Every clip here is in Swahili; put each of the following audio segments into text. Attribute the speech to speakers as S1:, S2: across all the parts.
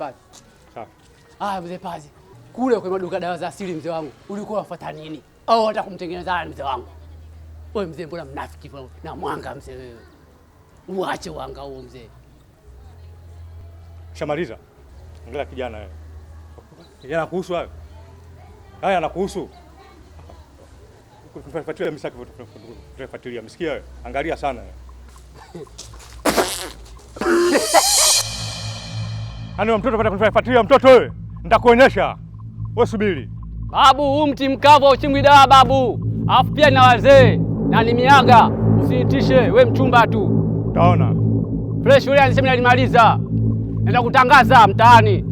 S1: Pazi.
S2: Sawa.
S1: Mzee Pazi. Kule kwa maduka dawa za asili mzee wangu. Ulikuwa unafuata nini? Au hata kumtengeneza nani mzee wangu? Wewe mzee mbona mnafiki wewe? Na mwanga mzee wewe. Uache wanga huo mzee.
S2: Shamaliza. Angalia kijana wewe. Kijana kuhusu hayo. Haya anakuhusu. Fuatilia misaki, fuatilia. Msikia wewe. Angalia sana wewe. Ani mtoto fuatilia mtoto wewe. Nitakuonyesha. Wewe subiri.
S1: Babu, huu mti mkavu uchimwi dawa babu. Alafu pia na wazee na ni miaga. Usinitishe, we mchumba tu.
S2: Utaona.
S1: Fresh yule alisema alimaliza. Naenda kutangaza mtaani.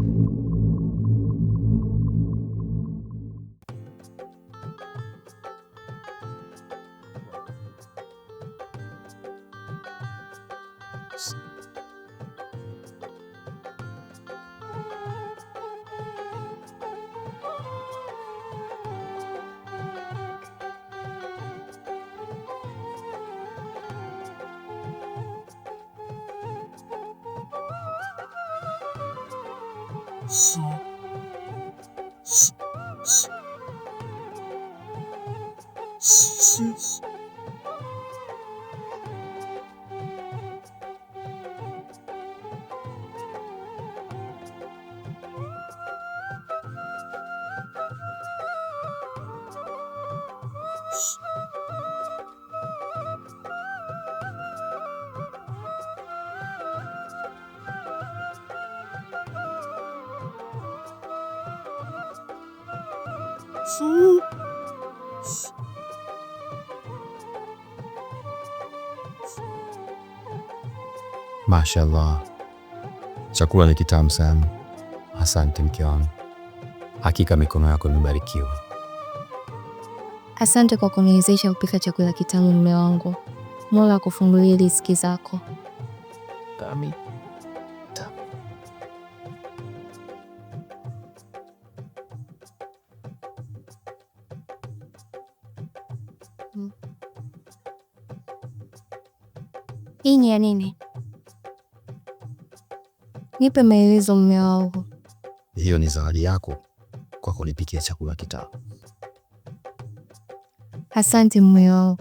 S3: Mashallah. Chakula ni kitamu sana. Asante mke wangu. Hakika mikono yako imebarikiwa.
S4: Asante kwa kuniwezesha kupika chakula kitamu mume wangu. Mola akufungulie riziki zako.
S3: Amin.
S4: Hii ni ya nini? Nipe maelezo mume wangu.
S3: Hiyo ni zawadi yako kwa kunipikia chakula kitamu.
S4: Asante mume wangu.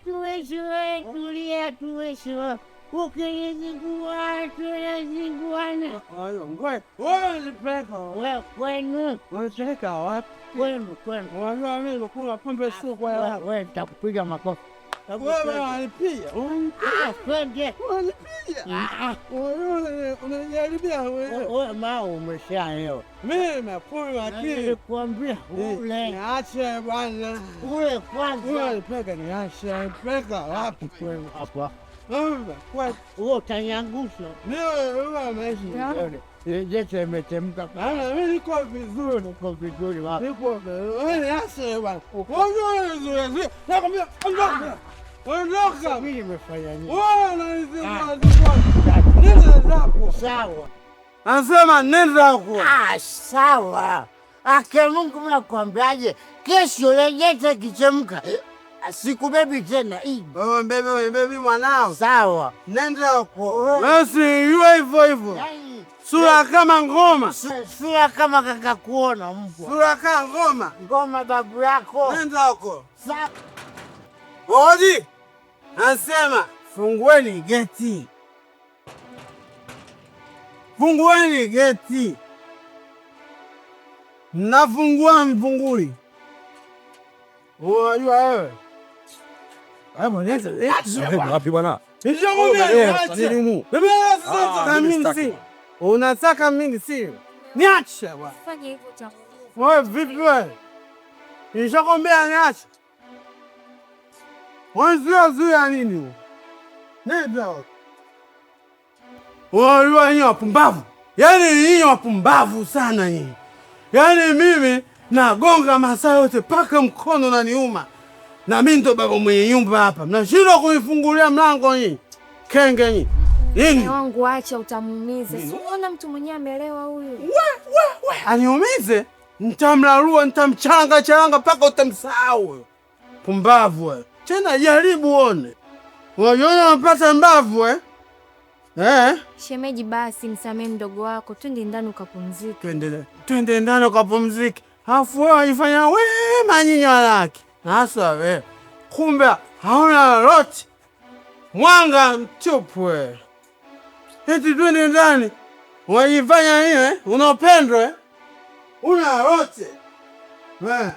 S5: Tuwe ukizingua tunazingwana.
S6: Wewe nipeka.
S5: Wewe kwenu.
S6: Unataka wapi?
S5: Kwenu.
S6: Unajua mimi nakula pombe sio kwa wewe.
S5: Wewe nitakupiga makofi.
S6: Wewe unanipiga.
S5: Twende.
S6: Unanipiga. Wewe unaniharibia wewe.
S5: Wewe mao umeshaelewa.
S6: Mimi nimekunywa akili.
S5: Nilikwambia ule.
S6: Niache bwana.
S5: Ule kwanza.
S6: Wewe unipeka niache. Nipeka wapi kwenu?
S5: Hapa.
S6: Kwa
S5: wewe utaniangusha.
S6: Wewe umeishi.
S5: Jecha imetemka.
S6: Mimi niko vizuri.
S5: Niko vizuri wapi?
S6: Niko vizuri. Wewe niache bwana. Wewe vizuri. Nakwambia ondoka. Ondoka.
S5: Mimi nimefanya nini?
S6: Wewe unanizungua. Nenda zako.
S5: Sawa.
S6: Anasema nenda zako.
S5: Sawa. Ake Mungu mnakwambiaje? Kesho lejeta kichemka. Sikubebi tena hii.
S6: Wewe bebi mwanao.
S5: Sawa.
S6: Nenda huko. Basi yule hivyo. Sura kama ngoma.
S5: Sura kama kaka kuona mbwa.
S6: Sura kama ngoma.
S5: Ngoma babu yako.
S6: Nenda huko.
S5: Sawa.
S6: Odi. Anasema fungueni geti. Fungueni geti. Nafungua mfunguli. Unajua wewe. Hapo nenda.
S3: Wapi bwana?
S6: Unataka mingi si? Niache bwana.
S4: Fanya hivyo tamu.
S6: Wewe vipi wewe? Nishakwambia niache. Wewe zuia nini? Nenda. Wewe ni wapumbavu. Yaani ni wapumbavu sana nyinyi. Yaani mimi nagonga masaa yote paka mkono unaniuma. Na mimi ndo baba mwenye nyumba hapa. Mnashindwa kunifungulia mlango nyinyi. Kenge nyinyi. Nini?
S4: Wangu acha utamuumiza. Unaona mtu mwenyewe amelewa huyu.
S6: We. Aniumize? Nitamlarua, nitamchanga paka utamsahau. Pumbavu wewe. Tena jaribu uone. Unajua unapata mbavu
S4: Shemeji, basi msamee mdogo wako, twende ndani ukapumzike.
S6: Twende ndani ukapumzike. Alafu wewe unajifanya wema nyinyi wanawake. Hasa wewe. Kumbe hauna lolote. Mwanga mtupu wewe. Eti twende ndani. Unajifanya nini? Unapendwa una lolote. Wewe.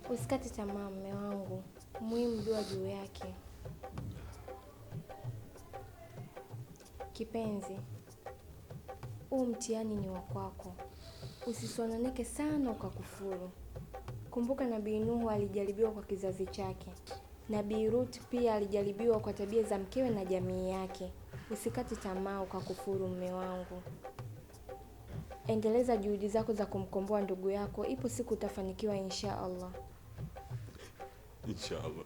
S4: Usikate tamaa mume wangu, muhimu dua juu yake. Kipenzi, huu mtihani ni wa kwako, usisononeke sana ukakufuru. Kumbuka Nabii Nuhu alijaribiwa kwa kizazi chake, Nabii Ruth pia alijaribiwa kwa tabia za mkewe na jamii yake. Usikate tamaa ukakufuru mume wangu. Endeleza juhudi zako za kumkomboa ndugu yako, ipo siku utafanikiwa insha Allah.
S7: Insha Allah.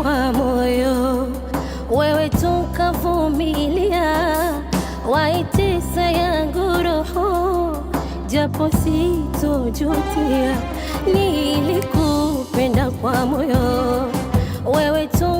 S8: Kwa moyo wewe tukavumilia, waitesa yangu roho, japo sitojutia. Nilikupenda kwa moyo wewe tu